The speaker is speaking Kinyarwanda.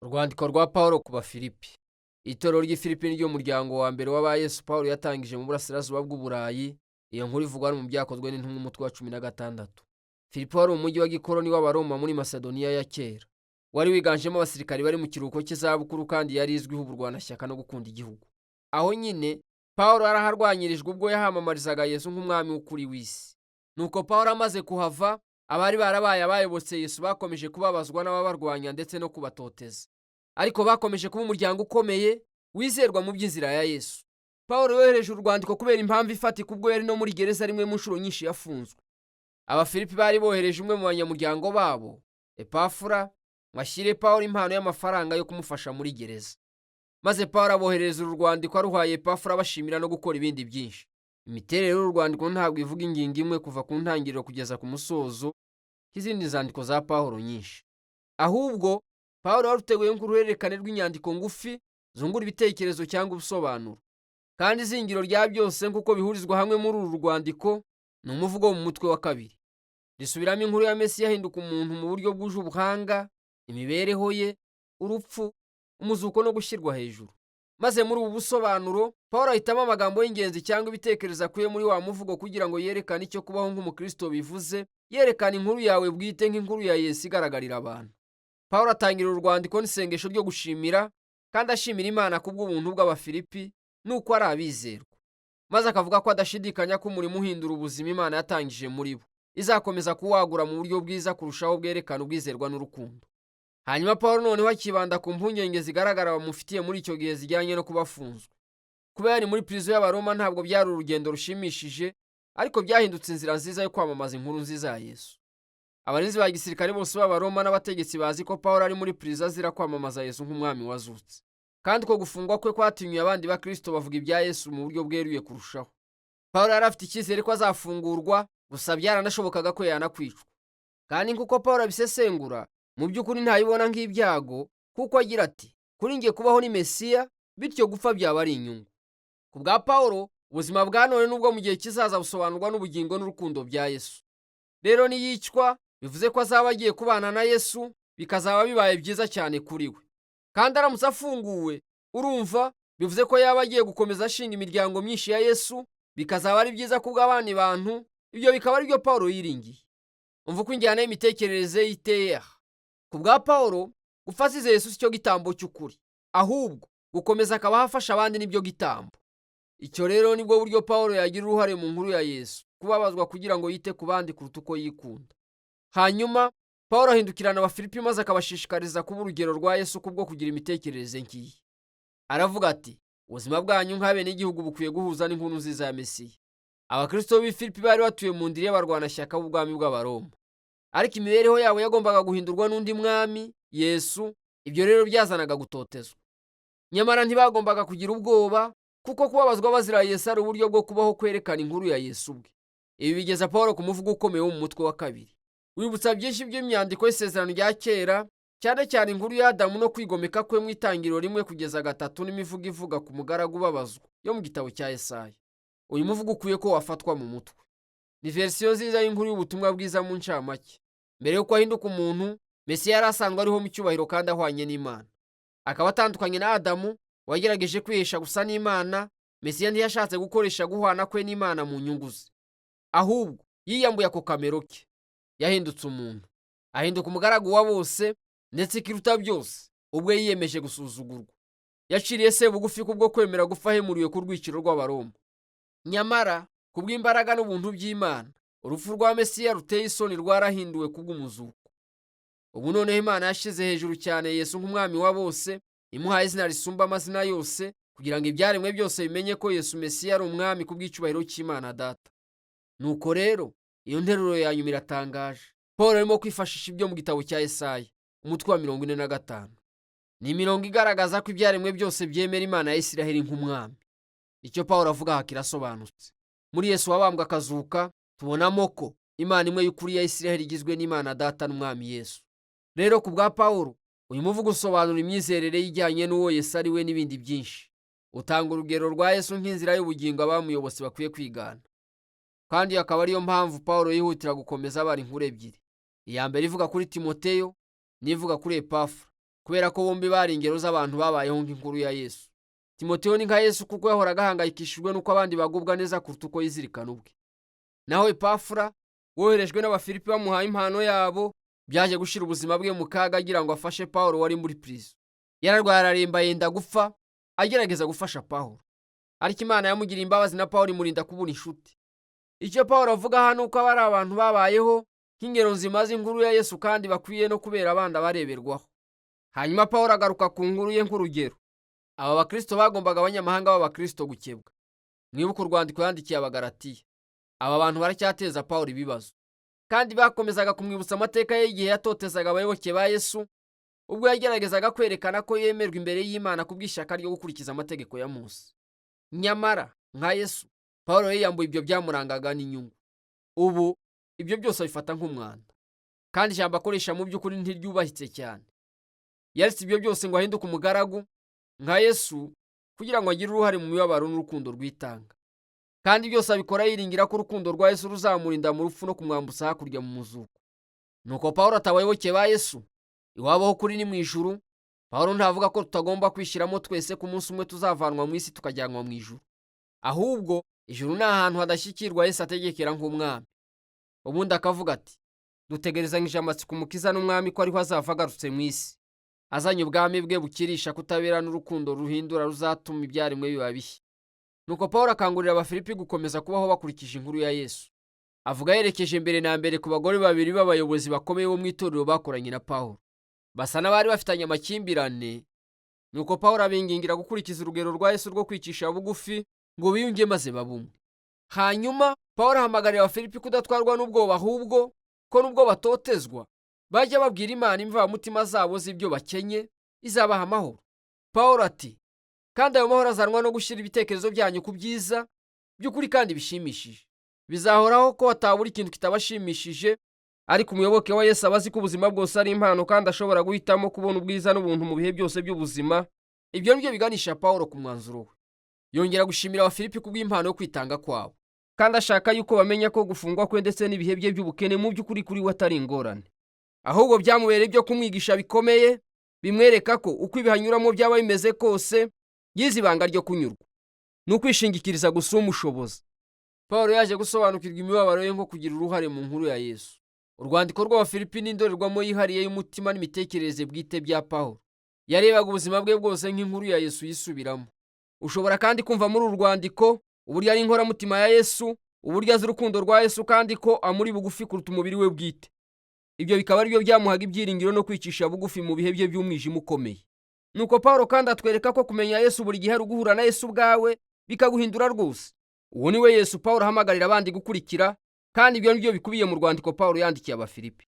Urwandiko rwa Pawulo ku Bafilipi. Itorero ry'Ifilipi ni ryo muryango wa mbere w'aba Yesu Pawulo yatangije mu burasirazuba bw'Uburayi. Iyo nkuru ivugwa mu byakozwe n'intumwa umutwe wa 16. Filipi wari umujyi wa gikoloni w'Abaroma muri Masedoniya ya kera. Wari wiganjemo abasirikari bari mu kiruhuko cy'izabukuru kandi yari izwiho uburwanashyaka no gukunda igihugu. Aho nyine Pawulo yaraharwanyirijwe ubwo yahamamarizaga Yesu nk'umwami w'ukuri w'isi. Nuko Pawulo amaze kuhava, abari barabaye abayobotse Yesu bakomeje kubabazwa n'ababarwanya ndetse no kubatoteza. Ariko bakomeje kuba umuryango ukomeye wizerwa mu by'inzira ya Yesu. Pawulo yohereje urwandiko kubera impamvu ifatika ubwo yari no muri gereza rimwe mu nshuro nyinshi yafunzwe. Abafilipi bari bohereje umwe mu banyamuryango babo, Epafura, ngo ashyire Pawulo impano y'amafaranga yo kumufasha muri gereza. Maze Pawulo aboherereza uru rwandiko aruhaye Epafura bashimira no gukora ibindi byinshi. Imiterere y'uru rwandiko ntabwo ivuga ingingo imwe kuva ku ntangiriro kugeza ku musozo nk'izindi zandiko za Pawulo nyinshi. Ahubwo Pawulo yaruteguye nk'uruhererekane rw'inyandiko ngufi zungura ibitekerezo cyangwa ubusobanuro. Kandi izingiro rya byose nk'uko bihurizwa hamwe muri uru rwandiko ni umuvugo wo mu mutwe wa 2. Risubiramo inkuru ya Mesiya ahinduka umuntu mu buryo bwuje ubuhanga, imibereho ye, urupfu, umuzuko no gushyirwa hejuru. Maze muri ubu busobanuro Pawulo ahitamo amagambo y'ingenzi cyangwa ibitekerezo akuye muri wa muvugo kugira ngo yerekane icyo kubaho nk'umukristo bivuze, yerekana inkuru yawe bwite nk'inkuru ya Yesu igaragarira abantu. Pawulo atangira urwandiko n'isengesho ryo gushimira kandi ashimira Imana kubw'ubuntu bw'Abafilipi nuko ari abizerwa. Maze akavuga ko adashidikanya ko umurimo uhindura ubuzima Imana yatangije muri bo izakomeza kuwagura mu buryo bwiza kurushaho bwerekana ubwizerwa n'urukundo. Hanyuma Pawulo noneho akibanda ku mpungenge zigaragara bamufitiye muri icyo gihe zijyanye no kuba afunzwe. Kuba yari muri prison y'Abaroma ntabwo byari urugendo rushimishije, ariko byahindutse inzira nziza yo kwamamaza inkuru nziza ya Yesu. Abarinzi ba gisirikare bose b'Abaroma n'abategetsi bazi ko Pawulo ari muri prison azira kwamamaza Yesu nk'umwami wazutse. Kandi ko gufungwa kwe kwatinyuye abandi bakristo bavuga ibya Yesu mu buryo bweruye kurushaho. Pawulo yari afite icyizere ko azafungurwa, gusa byaranashobokaga ko yanakwicwa. Kandi nk'uko Pawulo abisesengura, mu by'ukuri ntayibona nk'ibyago, kuko agira ati, kuri ngiye kubaho ni Mesiya, bityo gupfa byaba ari inyungu. Ku bwa Pawulo, ubuzima bwa none n'ubwo mu gihe kizaza busobanurwa n'ubugingo n'urukundo bya Yesu. Rero niyicwa, bivuze ko azaba agiye kubana na Yesu, bikazaba bibaye byiza cyane kuri we. Kandi aramutse afunguwe, urumva, bivuze ko yaba agiye gukomeza ashinga imiryango myinshi ya Yesu, bikazaba ari byiza kubw'abandi bantu. Ibyo bikaba ari byo Pawulo yiringiye. Umva uko injyana y'imitekerereze iteye aha. Ku bwa Pawulo, gupfa azize Yesu si cyo gitambo cy'ukuri, ahubwo gukomeza akabaho afasha abandi nibyo gitambo. Icyo rero nibwo buryo Pawulo yagira uruhare mu nkuru ya Yesu, kubabazwa kugira ngo yite ku bandi kuruta uko yikunda. Hanyuma Pawulo ahindukirana Abafilipi maze akabashishikariza kuba urugero rwa Yesu kubwo kugira imitekerereze nk'iyi. Aravuga ati, ubuzima bwanyu nk'abenegihugu bukwiye guhuza n'inkuru nziza ya Mesiya. Abakristo b'i Filipi bari batuye mu ndiri y'abarwanashyaka b'ubwami bw'Abaroma, ariko imibereho yabo yagombaga guhindurwa n'undi mwami, Yesu. Ibyo rero byazanaga gutotezwa. Nyamara ntibagombaga kugira ubwoba, kuko kubabazwa bazira Yesu ari uburyo bwo kubaho kwerekana inkuru ya Yesu ubwe. Ibi bigeza Pawulo ku muvugo ukomeye wo mu mutwe wa 2. Wibutsa byinshi by'imyandiko y'isezerano rya kera, cyane cyane inkuru ya Adamu no kwigomeka kwe mu itangiriro 1-3 n'imivugo ivuga ku mugaragu ubabazwa yo mu gitabo cya Yesaya. Uyu muvugo ukwiye ko wafatwa mu mutwe. Ni verisiyo nziza y'inkuru y'ubutumwa bwiza mu ncamake. Mbere yuko ahinduka umuntu, Mesiya yari asanzwe ariho mu cyubahiro kandi ahwanye n'Imana. Akaba atandukanye na Adamu wagerageje kwihesha gusa n'Imana. Mesiya ntiyashatse gukoresha guhwana kwe n'Imana mu nyungu ze, ahubwo yiyambuye ako kamero ke. Yahindutse umuntu, ahinduka umugaragu wa bose, ndetse ikiruta byose ubwo yiyemeje gusuzugurwa. Yaciriye se bugufi kubwo kwemera gupfa ahemuriwe ku rwiciro rw'Abaroma. Nyamara kubw'imbaraga n'ubuntu by'Imana, urupfu rwa Mesiya ruteye isoni rwarahinduwe kubw'umuzuko. Ubu noneho Imana yashyize hejuru cyane Yesu nk'umwami wa bose, imuhaye izina risumba amazina yose, kugira ngo ibyaremwe byose bimenye ko Yesu Mesiya ari umwami kubw'icyubahiro cy'Imana Data. Nuko rero iyo nteruro ya nyuma iratangaje. Pawulo arimo kwifashisha ibyo mu gitabo cya Yesaya umutwe wa 45. Ni imirongo igaragaza ko ibyaremwe byose byemera Imana ya Isiraheli nk'umwami. Icyo Pawulo avuga aha kirasobanutse. Muri Yesu wabambwe akazuka, tubonamo ko Imana imwe y'ukuri ya Isiraheli igizwe n'Imana Data n'umwami Yesu. Rero ku bwa Pawulo, uyu muvugo usobanura imyizerere y'ijyanye n'uwo Yesu ari we n'ibindi byinshi. Utanga urugero rwa Yesu nk'inzira y'ubugingo abamuyobotse bakwiye kwigana. Kandi akaba ariyo mpamvu Pawulo yihutira gukomeza abari inkuru ebyiri. Iya mbere ivuga kuri Timoteyo, n'ivuga kuri Epafura. kubera ko bombi bari ingero z'abantu babayeho nk'inkuru ya Yesu. Timoteyo ni nka Yesu kuko yahoraga ahangayikishijwe n'uko abandi bagubwa neza kuruta uko yizirikana ubwe. Naho Epafura woherejwe n'Abafilipi bamuhaye impano yabo, byaje gushira ubuzima bwe mu kaga agira ngo afashe Pawulo wari muri prison. Yararwaye araremba yenda gupfa, agerageza gufasha Pawulo. Ariko Imana yamugiriye imbabazi na Pawulo imurinda kubura inshuti. Icyo Pawulo avuga hano uko ari abantu babayeho nk'ingero nzima z'inkuru ya Yesu kandi bakwiye no kubera abandi bareberwaho. Hanyuma Pawulo agaruka ku nkuru ye nk'urugero. Aba bakristo bagombaga abanyamahanga b'abakristo gukebwa. Mwibuke urwandiko yandikiye Abagalatiya. Aba bantu baracyateza Pawulo ibibazo, kandi bakomezaga kumwibutsa amateka ye igihe yatotezaga abayoboke ba Yesu, ubwo yageragezaga kwerekana ko yemerwa imbere y'Imana kubw'ishyaka ryo gukurikiza amategeko ya Mose. Nyamara nka Yesu, Pawulo yiyambuye ibyo byamurangaga n'inyungu. Ubu ibyo byose abifata nk'umwanda, kandi ijambo akoresha mu by'ukuri ntiryubahitse cyane. Yaretse ibyo byose ngo ahinduke umugaragu nka Yesu kugira ngo agire uruhare mu mibabaro n'urukundo rwitanga. Kandi byose abikora yiringira ko urukundo rwa Yesu ruzamurinda mu rupfu no kumwambutsa hakurya mu muzuko. Nuko Pawulo atabayoboke ba Yesu, iwabo ho kuri ni mu ijuru. Pawulo ntavuga ko tutagomba kwishyiramo twese ku munsi umwe tuzavanwa mu isi tukajyanwa mu ijuru. Ahubwo ijuru ni ahantu hadashyikirwa Yesu ategekera nk'umwami. Ubundi akavuga ati, dutegerezanyije amatsiko umukiza n'umwami ko ariho azava agarutse mu isi, azanye ubwami bwe bukirisha kutabera n'urukundo ruhindura ruzatuma ibyaremwe biba bishya. Nuko Pawulo akangurira Abafilipi gukomeza kubaho bakurikije inkuru ya Yesu. Avuga yerekeje mbere na mbere ku bagore babiri b'abayobozi bakomeye bo mu itorero bakoranye na Pawulo. Basa n'abari bafitanye amakimbirane, nuko Pawulo abingingira gukurikiza urugero rwa Yesu rwo kwicisha bugufi ngo biyunge maze babumwe. Hanyuma Pawulo ahamagarira Abafilipi kudatwarwa n'ubwoba, ahubwo ko nubwo batotezwa bajya babwira Imana imvamutima zabo z'ibyo bakenye izabaha amahoro. Pawulo ati, kandi ayo mahoro azanwa no gushyira ibitekerezo byanyu ku byiza by'ukuri kandi bishimishije. Bizahoraho ko hatabura ikintu kitabashimishije, ariko umuyoboke wa Yesu abazi ko ubuzima bwose ari impano kandi ashobora guhitamo kubona ubwiza n'ubuntu mu bihe byose by'ubuzima. Ibyo nibyo biganisha Pawulo ku mwanzuro we. Yongera gushimira Abafilipi kubw'impano yo kwitanga kwabo, kandi ashaka yuko bamenya ko gufungwa kwe ndetse n'ibihe bye by'ubukene mu by'ukuri kuri we atari ingorane, ahubwo byamubereye ibyo kumwigisha bikomeye, bimwereka ko uko ibihanyuramo byaba bimeze kose yize ibanga ryo kunyurwa ni ukwishingikiriza gusa umushoboza. Pawulo yaje gusobanukirwa imibabaro ye nko kugira uruhare mu nkuru ya Yesu. Urwandiko rw'Abafilipi ni indorerwamo yihariye y'umutima n'imitekerereze bwite bya Pawulo. Yarebaga ubuzima bwe bwose nk'inkuru ya Yesu yisubiramo. Ushobora kandi kumva muri uru rwandiko uburyo ari inkoramutima ya Yesu, uburyo azi urukundo rwa Yesu kandi ko amuri bugufi kuruta umubiri we bwite. Ibyo bikaba ari byo byamuhaga ibyiringiro no kwicisha bugufi mu bihe bye by'umwijima ukomeye. Nuko Pawulo kandi atwereka ko kumenya Yesu buri gihe ari uguhura na Yesu ubwawe bikaguhindura rwose. Uwo ni we Yesu Pawulo ahamagarira abandi gukurikira, kandi ibyo nibyo bikubiye mu rwandiko Pawulo yandikiye Abafilipi.